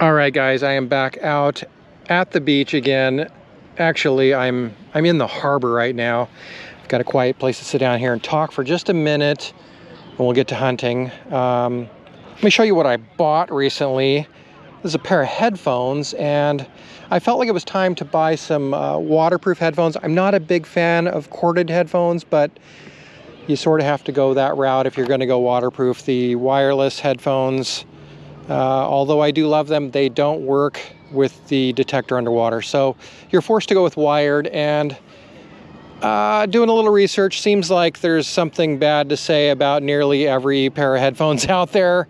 All right, guys, I am back out at the beach again. Actually, I'm in the harbor right now. I've got a quiet place to sit down here and talk for just a minute, and we'll get to hunting. Let me show you what I bought recently. This is a pair of headphones, and I felt like it was time to buy some waterproof headphones. I'm not a big fan of corded headphones, but you sort of have to go that route if you're going to go waterproof. The wireless headphones, although I do love them, they don't work with the detector underwater. So you're forced to go with wired, and doing a little research, seems like there's something bad to say about nearly every pair of headphones out there.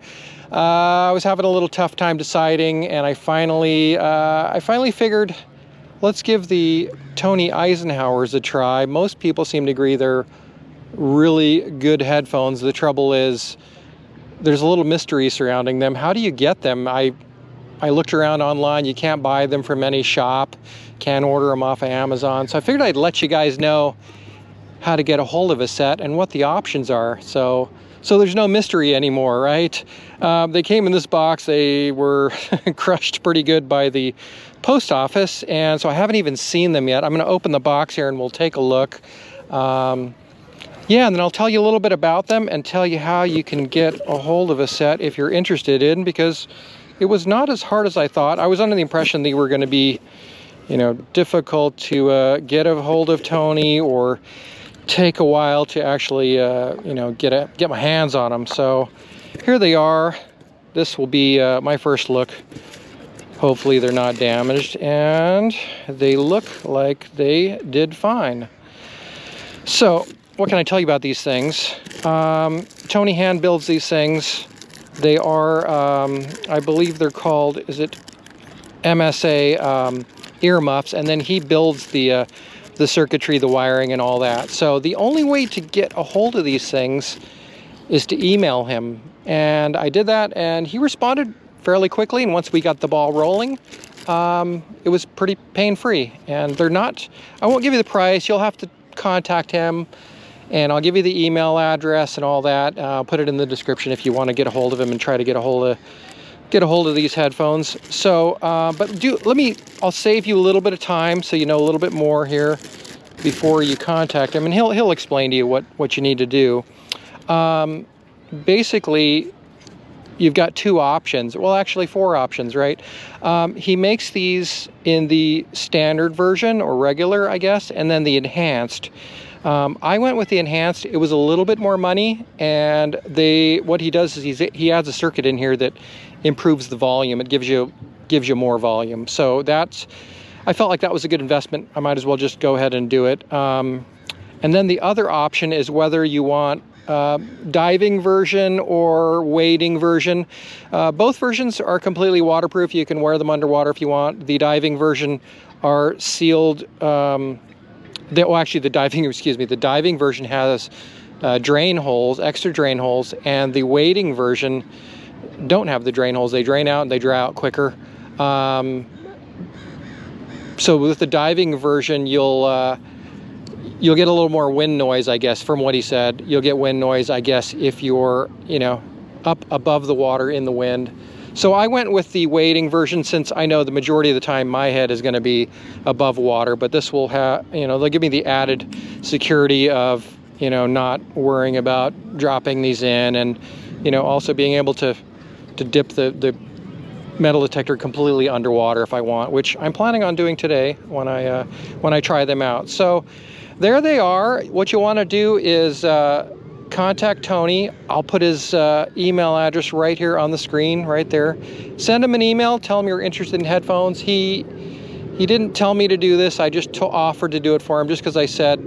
I was having a little tough time deciding, and I finally figured, let's give the Tony Eisenhowers a try. Most people seem to agree they're really good headphones. The trouble is, there's a little mystery surrounding them. How do you get them? I looked around online. You can't buy them from any shop. Can't order them off of Amazon. So I figured I'd let you guys know how to get a hold of a set and what the options are. So there's no mystery anymore, right? They came in this box. They were crushed pretty good by the post office, and so I haven't even seen them yet. I'm going to open the box here and we'll take a look. Yeah, and then I'll tell you a little bit about them and tell you how you can get a hold of a set if you're interested because it was not as hard as I thought. I was under the impression they were going to be, difficult to get a hold of Tony or take a while to actually, get my hands on them. So here they are. This will be my first look. Hopefully they're not damaged, and they look like they did fine. So what can I tell you about these things? Tony hand builds these things. They are, I believe they're called, is it MSA earmuffs, and then he builds the circuitry, the wiring, and all that. So the only way to get a hold of these things is to email him. And I did that, and he responded fairly quickly, and once we got the ball rolling, it was pretty pain-free. And they're not, I won't give you the price, you'll have to contact him, and I'll give you the email address and all that. I'll put it in the description if you want to get a hold of him and try to get a hold of these headphones. So, I'll save you a little bit of time so you know a little bit more here before you contact him, and he'll explain to you what you need to do. Basically, you've got two options. Well, actually 4 options, right? He makes these in the standard version, or regular, I guess, and then the enhanced. I went with the enhanced. It was a little bit more money, and what he does is he adds a circuit in here that improves the volume. It gives you more volume. So I felt like that was a good investment. I might as well just go ahead and do it. And then the other option is whether you want diving version or wading version. Both versions are completely waterproof. You can wear them underwater if you want. The diving version are sealed. The diving version has drain holes, extra drain holes, and the wading version don't have the drain holes. They drain out and they dry out quicker. So with the diving version, you'll get a little more wind noise, I guess, from what he said. You'll get wind noise, I guess, if you're, up above the water in the wind. So I went with the wading version since I know the majority of the time my head is going to be above water, but this will have, they'll give me the added security of, not worrying about dropping these in, and, also being able to dip the metal detector completely underwater if I want, which I'm planning on doing today when I try them out. So there they are. What you want to do is contact Tony. I'll put his email address right here on the screen, right there. Send him an email. Tell him you're interested in headphones. He didn't tell me to do this. I just offered to do it for him just because I said,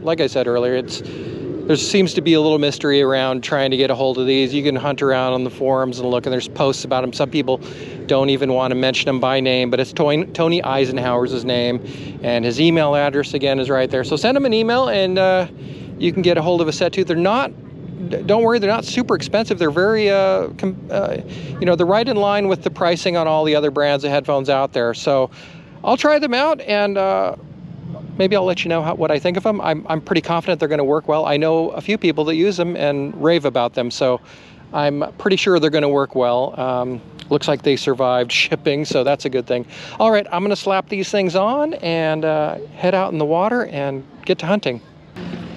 like I said earlier, there seems to be a little mystery around trying to get a hold of these. You can hunt around on the forums and look, and there's posts about them. Some people don't even want to mention them by name, but it's Tony Eisenhower's his name, and his email address again is right there. So send him an email, and you can get a hold of a set too. Don't worry, they're not super expensive. They're very, they're right in line with the pricing on all the other brands of headphones out there. So I'll try them out, and maybe I'll let you know what I think of them. I'm pretty confident they're going to work well. I know a few people that use them and rave about them, so I'm pretty sure they're going to work well. Looks like they survived shipping, so that's a good thing. All right, I'm going to slap these things on and head out in the water and get to hunting.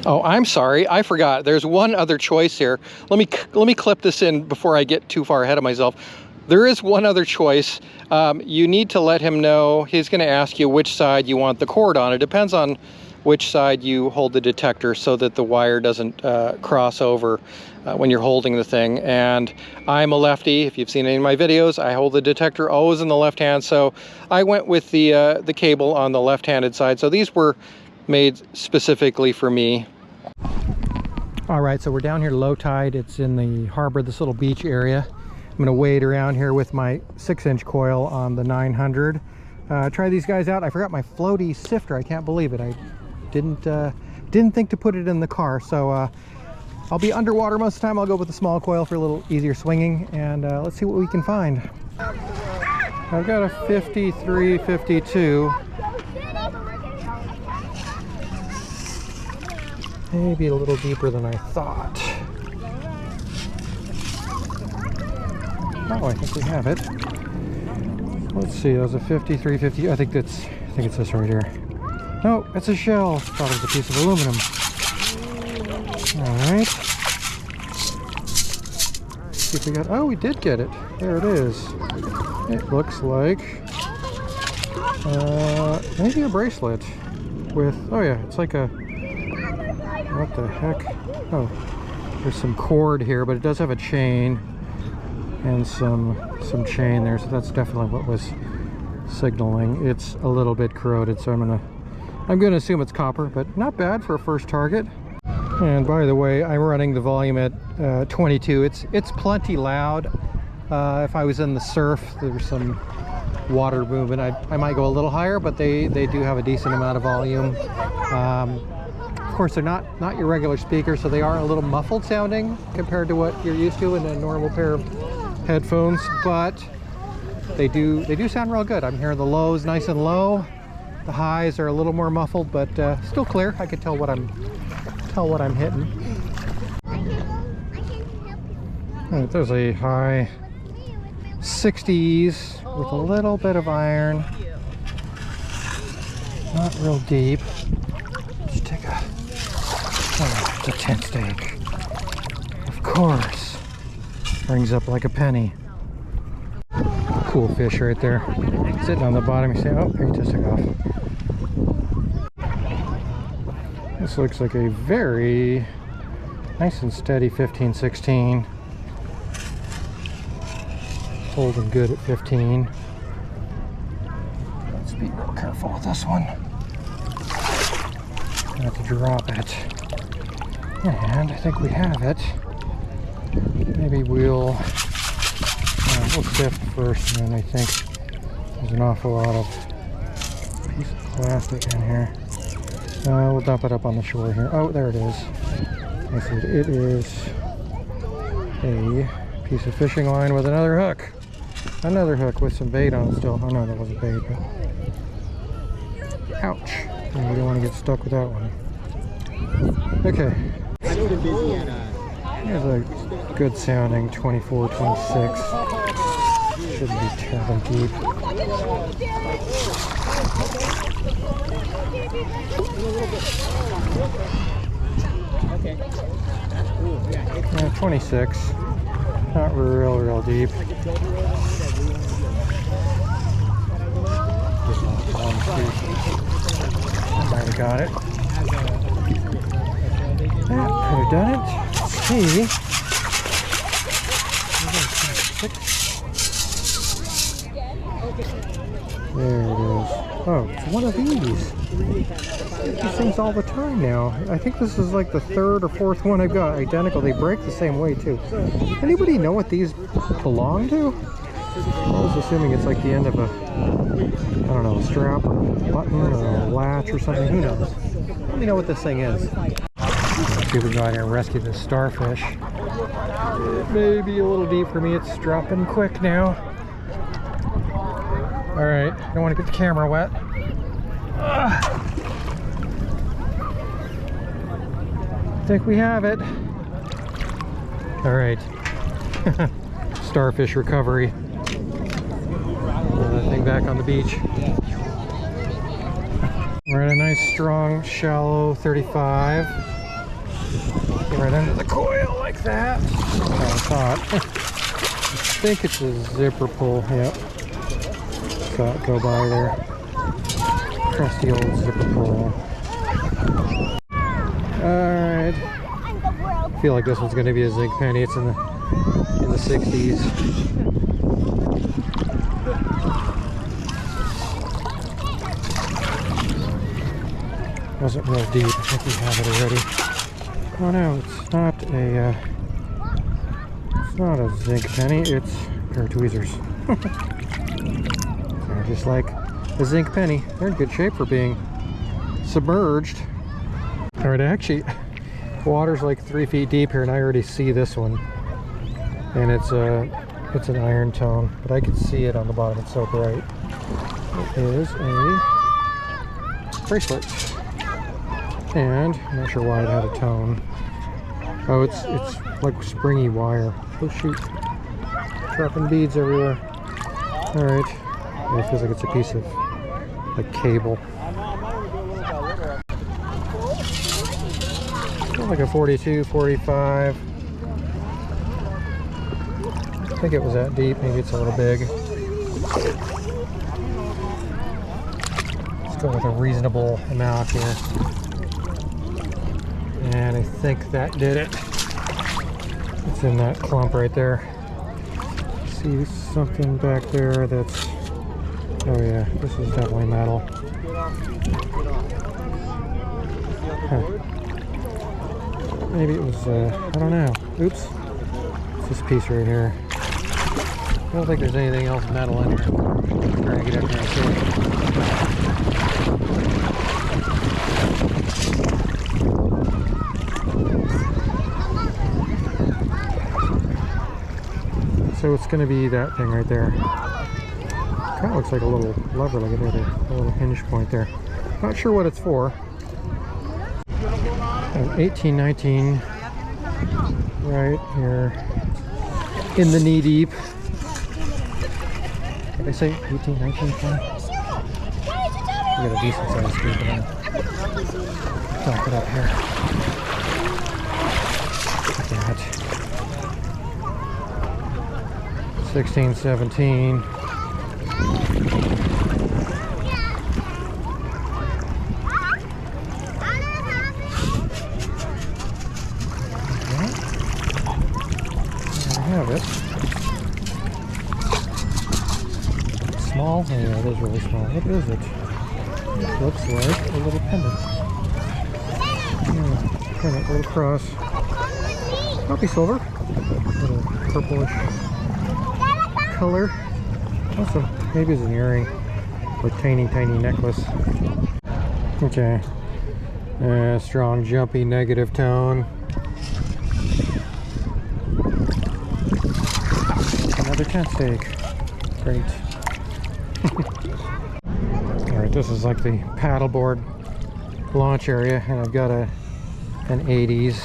Oh, I'm sorry, I forgot. There's one other choice here. Let me clip this in before I get too far ahead of myself. There is one other choice. You need to let him know. He's going to ask you which side you want the cord on. It depends on which side you hold the detector so that the wire doesn't cross over when you're holding the thing. And I'm a lefty. If you've seen any of my videos, I hold the detector always in the left hand. So I went with the cable on the left-handed side. So these were made specifically for me. All right, so we're down here low tide. It's in the harbor, this little beach area. I'm gonna wade around here with my 6-inch coil on the 900. Try these guys out. I forgot my floaty sifter. I can't believe it. I didn't think to put it in the car. So I'll be underwater most of the time. I'll go with the small coil for a little easier swinging, and let's see what we can find. I've got a 53, 52. Maybe a little deeper than I thought. Oh, I think we have it. Let's see, that was a 53, 50. I think it's this right here. No, it's a shell. Thought it was a piece of aluminum. All right. See if we got. Oh, we did get it. There it is. It looks like maybe a bracelet with. Oh yeah, it's like a. What the heck? Oh, there's some cord here, but it does have a chain and some chain there, so that's definitely what was signaling. It's a little bit corroded, so I'm gonna assume it's copper, but not bad for a first target. And by the way, I'm running the volume at 22. It's plenty loud. If I was in the surf, there's some water movement, I might go a little higher, but they do have a decent amount of volume. Of course, they're not your regular speakers, so they are a little muffled sounding compared to what you're used to in a normal pair of headphones, but they do sound real good. I'm hearing the lows nice and low. The highs are a little more muffled, but still clear. I can tell what I'm hitting. All right, there's a high 60s with a little bit of iron. Not real deep. Let's take a. Oh, it's a tent stake. Of course. Rings up like a penny. Cool fish right there. Sitting on the bottom. You say, oh, he just took off. This looks like a very nice and steady 15-16. Holding good at 15. Let's be real careful with this one. Not to drop it. And I think we have it. Maybe we'll sift first, and then I think there's an awful lot of piece of plastic in here. We'll dump it up on the shore here. Oh, there it is. I see it is a piece of fishing line with another hook. Another hook with some bait on it still. Oh no, that wasn't bait, but ouch. We don't want to get stuck with that one. Okay. Here's a good sounding 24, 26. Shouldn't be terribly deep. Yeah, 26. Not real deep. I might have got it. That could have done it. Let's see. There it is. Oh, it's one of these. I get these things all the time now. I think this is like the third or fourth one I've got. Identical. They break the same way too. Anybody know what these belong to? I was assuming it's like the end of a, I don't know, a strap or a button or a latch or something. Who knows? Let me know what this thing is. Let's see if we can go out here and rescue this starfish. It may be a little deep for me. It's dropping quick now. All right, I don't want to get the camera wet. I think we have it. All right, Starfish recovery. Put that thing back on the beach. We're at a nice strong shallow 35. Get right under the coil like that. That's what I thought. I think it's a zipper pull. Yep. Saw it go by there. Crusty old zipper pull. Alright. I feel like this one's going to be a zinc penny. It's in the 60s. Wasn't real deep. I think we have it already. Oh no, it's not a zinc penny. It's a pair of tweezers. They're just like a zinc penny. They're in good shape for being submerged. All right, actually, water's like 3 feet deep here, and I already see this one. And it's an iron tone, but I can see it on the bottom. It's so bright. It is a bracelet. And I'm not sure why it had a tone. Oh, it's like springy wire. Oh shoot. Dropping beads everywhere. Alright. Yeah, it feels like it's a piece of like cable. Like a 42, 45. I think it was that deep. Maybe it's a little big. Let's go with a reasonable amount here. And I think that did it. It's in that clump right there. See something back there that's... Oh yeah, this is definitely metal. Huh. Maybe it was, I don't know. Oops. It's this piece right here. I don't think there's anything else metal in here. I'm trying to get up here and see. So it's going to be that thing right there. Kind of looks like a little lever, like a little hinge point there. Not sure what it's for. 1819, right here in the knee deep. Did I say 1819? We got a decent sized scoop now. Dump it up here. Look at that. 16, 17. Have it. Small? Oh, yeah, it is really small. What is it? It looks like a little pendant. Yeah, pendant, little cross. Probably silver. A little purplish color. Awesome. Maybe it's an earring or tiny necklace. Okay. Strong, jumpy, negative tone. Another tent stake. Great. Alright, this is like the paddleboard launch area, and I've got an 80s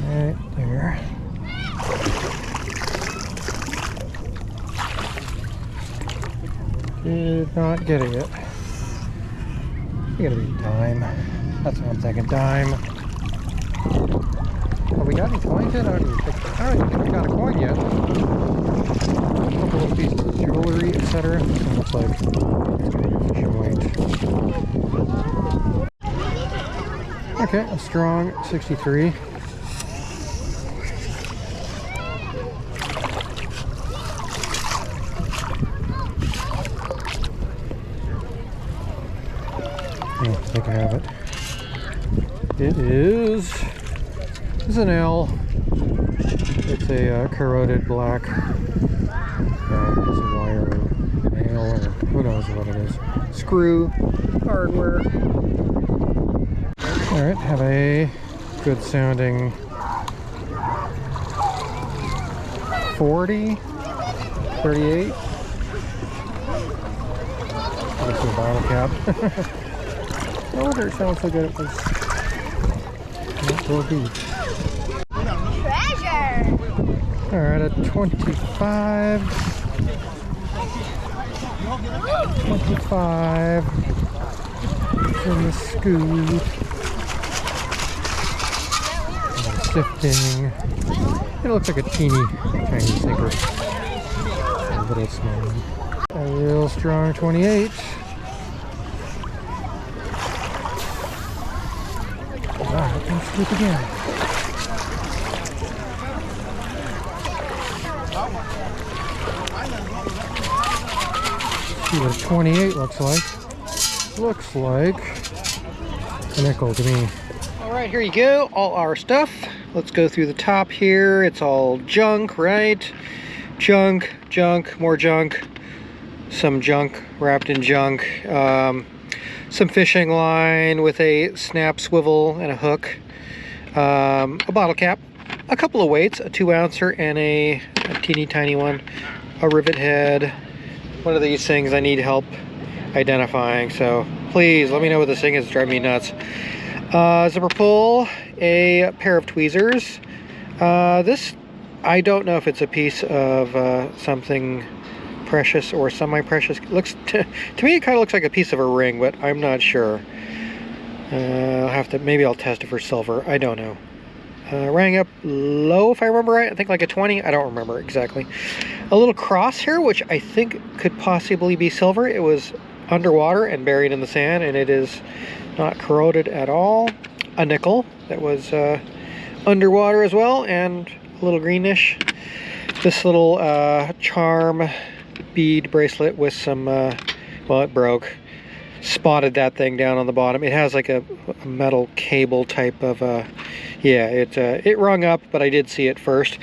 right there. Did not get it yet. It's gonna be dime. That's what I'm thinking, dime. Have we got any coins yet? I don't even think we got a coin yet. A couple of pieces of jewelry, etc. This one looks like it's gonna be fishing weight. Okay, a strong 63. I think I have it. It is. It's an L. It's a corroded black piece of wire or nail or who knows what it is. Screw, hardware. All right, have a good sounding 40, 38. That's a bottle cap. No wonder it sounds so good. It was not real deep. Treasure! All right, a 25. 25 in the scoop. Sifting. It looks like a teeny tiny sinker. A little small. A real strong 28. Alright, let's scoop again. See what a 28 looks like. Looks like a nickel to me. Alright, here you go. All our stuff. Let's go through the top here. It's all junk, right? Junk, junk, more junk. Some junk wrapped in junk. Some fishing line with a snap swivel and a hook. A bottle cap. A couple of weights. A 2-ouncer and a teeny tiny one. A rivet head. One of these things I need help identifying. So please let me know what this thing is. It's driving me nuts. Zipper pull, a pair of tweezers. This, I don't know if it's a piece of something precious or semi-precious. Looks to me it kind of looks like a piece of a ring, but I'm not sure. I'll have to, maybe I'll test it for silver. I don't know. Rang up low, if I remember right. I think like a 20. I don't remember exactly. A little cross here, which I think could possibly be silver. It was underwater and buried in the sand, and it is not corroded at all. A nickel that was underwater as well, and a little greenish. This little charm bead bracelet with some, well, it broke. Spotted that thing down on the bottom. It has like a metal cable type of, yeah, it rung up, but I did see it first.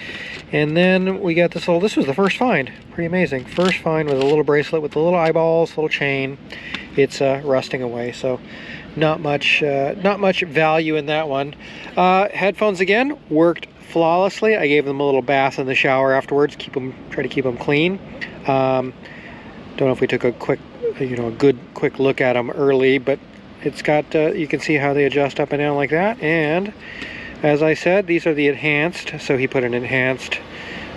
And then we got this little, this was the first find. Pretty amazing. First find with a little bracelet with the little eyeballs, little chain. It's rusting away, so not much value in that one. Headphones again worked flawlessly. I gave them a little bath in the shower afterwards. Try to keep them clean. Don't know if we took a quick, a good quick look at them early, but it's got you can see how they adjust up and down like that. And as I said, these are the enhanced, so he put an enhanced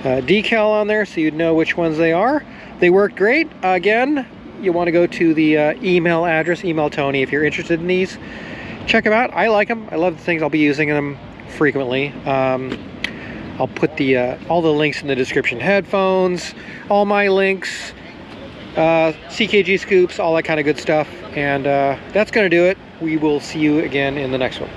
decal on there so you'd know which ones they are. They worked great. Again, you want to go to the email address, email Tony if you're interested in these. Check them out. I like them. I love the things. I'll be using them frequently. I'll put all the links in the description. Headphones, all my links, CKG Scoops, all that kind of good stuff. And that's going to do it. We will see you again in the next one.